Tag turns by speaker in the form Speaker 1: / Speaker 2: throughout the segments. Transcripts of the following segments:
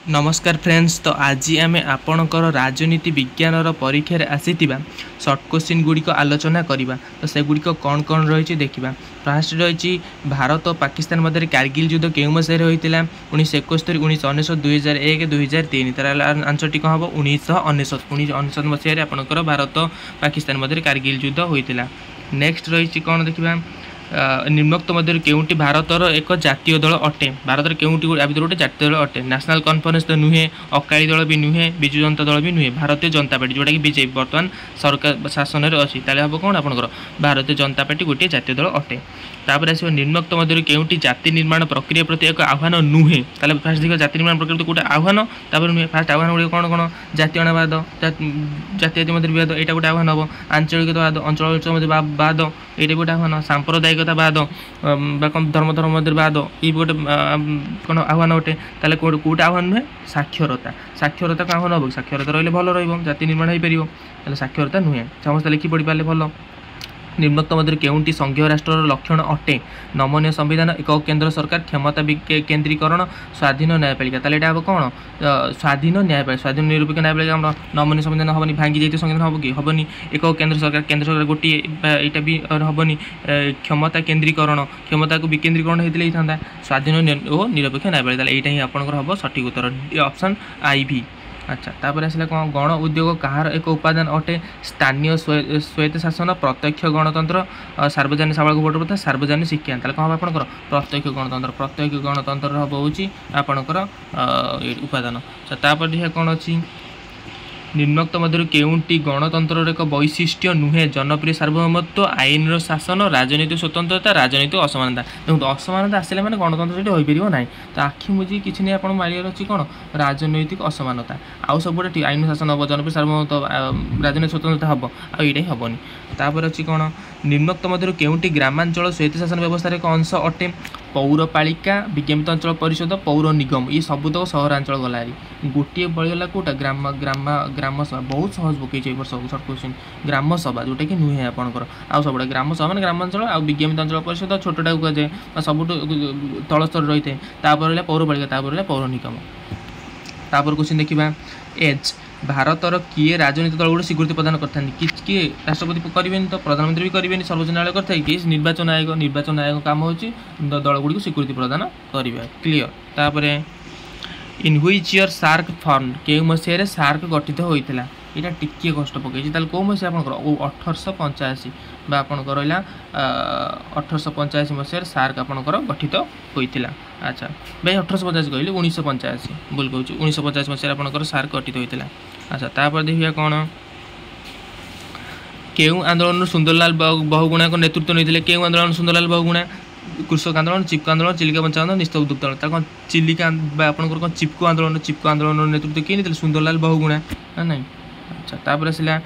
Speaker 1: नमस्कार फ्रेंड्स। तो आज आम आपणकर राजनीति विज्ञान परीक्षार आसी सर्ट क्वेश्चन गुड़िक आलोचना करवा। तो सेगुड़िक कौन कौन रही देखा। फास्ट रही भारत और पाकिस्तान मध्य कारगिल युद्ध के मसीह होता 1971, 1999, 2001, 2003। तार आंसर टी कौन हम 1999 मसीह आपंकर भारत पाकिस्तान मध्य कारगिल युद्ध होता। नेक्स्ट रही कौन देखा निम्नोक्त मध्य केउटी भारतर एक जातीय दल अटे। भारत केउटी गोटे जातीय दल अटे। नेशनल कॉन्फ्रेंस तो नुहे, अकाली दल भी नुहे, बिजु जनता दल भी नुहे, भारतीय जनता पार्टी जोटा कि बीजेपी बर्तमान सरकार शासन में अच्छी। हम कौन आपंकर भारतीय जनता पार्टी गोटे जातीय दल अटे। तापर आस निम्नोक्त मध्य केउटी जाति निर्माण प्रक्रिया प्रति एक आह्वान नुहे। ताले फास्ट देखिए जाति निर्माण प्रक्रिया गोटे आह्वान। तापर नुहे फास्ट आह्वान गुड़ी कौन कौन जातीयवाद, जाति मध्य विवाद, यहाँ गोटे आह्वान हम। आंचलिकवाद, अंचल बाद, ये गोटे आह्वान। सांप्रदायिकतावाद धर्म मध्य बाद, ये गोटे कौन आह्वान अटे। ताले कौटे आह्वान नुहे साक्षरता। साक्षरता का आह्वान हम। साक्षरता रही भल रति निर्माण हो पार। साक्षरता नुहे समस्त लिखि पढ़ी पारे भल। निम्नोक्त मध्य केउटी संघीय राष्ट्र लक्षण अटे। नमनीय संविधान, एक केंद्र सरकार, क्षमता केन्द्रीकरण, स्वाधीन न्यायपालिका। ताले हम कौन स्वाधीन न्यायपालिका, स्वाधीन निरपेक्ष न्यायपालिका। नमनीय संविधान हेनी, भांगी जाइए संविधान हम कि हेनी। एक केंद्र सरकार गोटे यहाँ भी हेनी। क्षमता केन्द्रीकरण, क्षमता को विकेन्द्रीकरण होता। स्वाधीन और निरपेक्ष न्यायपालिका। यहाँ ही आपंकर हम सठिक उत्तर ऑप्शन आई भी। अच्छा तापर आसला कौन गण उद्योग कहार एक उपादान अटे। स्थानीय स्वायत्त शासन, प्रत्यक्ष गणतंत्र, सार्वजनिक सामाजिक भोट प्रथा, सार्वजनिक शिक्षा। ताले कौन हम आपंकर प्रत्यक्ष गणतंत्र। प्रत्यक्ष गणतंत्र हम होची आपंकर उपादान। अच्छा तापर देखिए कौन अच्छी निम्नोक्त मध्य केउटी गणतंत्र एक वैशिष्ट्य नुहे। जनप्रिय सार्वभौमत्व, आईन शासन, राजनीतिक स्वतंत्रता, राजनीतिक असमानता। देखो असमानता आसला मैंने गणतंत्र हो पार ना। तो आखि मुझे किसी नहीं आप मारियार अच्छी कौन राजनैतिक असमानता। आउ सब आईन शासन हम, जनप्रिय सार्वभौमत्व, राजनीतिक स्वतंत्रता हम, आईटा ही हेनी। तापर अच्छी कौन निम्नोक्त मध्य केउटी ग्रामांचल स्वायत्त शासन व्यवस्था एक अंश अटे। पौरपालिका, विज्ञापित अंचल परिषद, पौर निगम, ये सबूतक सहरांचल गलारी। गोटे बड़ीगला कौटा ग्राम ग्राम ग्राम सभा। बहुत सहज पकई वर्ष सर्ट क्वेश्चन ग्राम सभा जोटा कि नुहे आपंकर। आउ सब ग्राम सभा मैंने ग्रामांचल, आ विज्ञापित अंचल परिषद छोटा कहुए सब तल स्तर रही है। तापर पौरपालिका, तापर पौर निगम। तापर क्वेश्चन देखा एज भारतर किए राजनीतिक दल गुड़ी स्वीकृति प्रदान करते। किए राष्ट्रपति करेंगे तो प्रधानमंत्री भी करेंगे, सर्वोच्च न्यायालय करते कि निर्वाचन आयोग। निर्वाचन आयोग काम हो दल गुड़ी स्वीकृति प्रदान करवा। क्लीयर। तापर in which year SAARC form, के मसीह सार्क गठित होता। यहाँ टिके कष्ट पकई कौ मसीह आप 1885 आपंकर रहा 1885 मसीह सार्क आपंकर गठित होता। अच्छा भाई 1885 कहली 1985 बोल कहूँ 1985 मसीह आपंकर सार्क गठित होता। अच्छा तापर देखिए कौन केउ आंदोलन सुंदरलाल बहुगुणा को नेतृत्व नहीं। केउ आंदोलन सुंदरलाल बहुगुणा, कृषक आंदोलन, चिपको आंदोलन, चिलिका बंचा आंदोलन, निस्तब्ध आंदोलन। कौन चिलिका आपंकर कौन चिपको आंदोलन। चिपको आंदोलन नेतृत्व किए नहीं सुंदरलाल बहुगुणा ना नहीं। अच्छा तापर आसला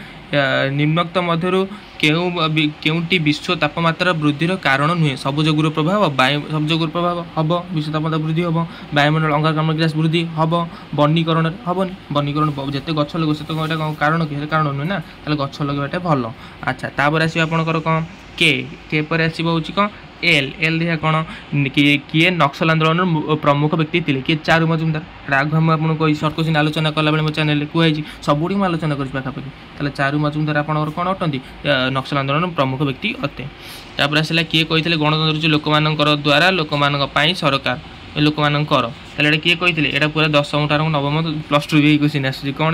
Speaker 1: निम्नोक्त मध्य केउटी विश्व तापमात्रा वृद्धि कारण नुहे। सबुज गुर प्रभाव, सबुज गुर प्रभाव हम, विश्व तापमात्रा वृद्धि हम। वायुमंडल अंगारकाम्ल ग्यास वृद्धि हम। वनीकरण हेनी। वनीकरण जिते गछ लगे से कारण कि कारण नुहे ना। गछ लगवाटा भल। अच्छा तापर आस कौन के पर आसो कौन एल। एल देखा कौन किए नक्सल आंदोलन प्रमुख व्यक्ति थे। किए चारु मजुमदार। आग हम आपको सर्ट क्वेश्चन आलोचना कला बेले मो चैनल कहुई सबुड़ी आलोचना कर पाखापाखि। ताले चारु मजुमदार आप कौन अटंती नक्सल आंदोलन प्रमुख व्यक्ति अटे। तापर आसला किए कहते गणतंत्र लोक द्वारा लोक सरकार लोक ताले किए कहते यहाँ पूरा 10वीं ठार 9वीं +2 भी क्वेश्चन आसूँ कौन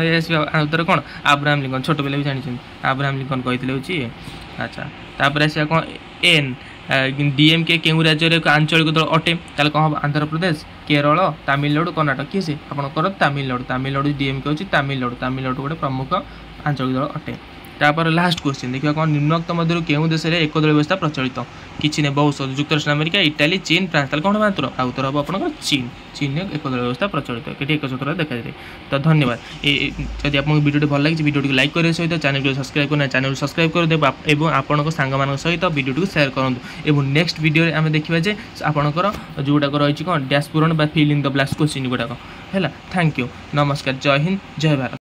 Speaker 1: उत्तर कौन अब्राहम लिंकन। छोट पिला भी जानी अब्राहम लिंकन कहते हूँ। अच्छा तापर आसा कौन एन डीएमके केउ राज्य एक आंचलिक दल अटे। ताले कौन हम आंध्र प्रदेश, केरल, तमिलनाडु, कर्णाटक। किए से आपंकर तमिलनाडु। तमिलनाडु डीएमके होची तमिलनाडु। तमिलनाडु गोटे प्रमुख आंचलिक दल अटे। तापर लास्ट क्वेश्चन देखिए कौन निम्नोक्त मध्य केउ देश में एकदल व्यवस्था प्रचलित। किसी नहीं बहुत युक्तराष्ट्र अमेरिका, इटाली, चीन, फ्रांस। ताले कौन मात्र आ उत्तर हम आपंकर चीन। चीन में एकदल व्यवस्था प्रचलित ये एक सूत्र देखा जाए। तो धन्यवाद। यदि आपको वीडियो भल लगी वीडियो को लाइक करने सहित चैनल को सब्सक्राइब करना चैनल सब्सक्राइब कर और आपण सांग सहित वीडियो को शेयर करूँ। और नेक्स्ट वीडियो आम देखा जे आपंकर जोटाक रही कौन डैश पूरण fill in the blanks question गुड़ाक है। Thank you. नमस्कार। जय हिंद, जय भारत।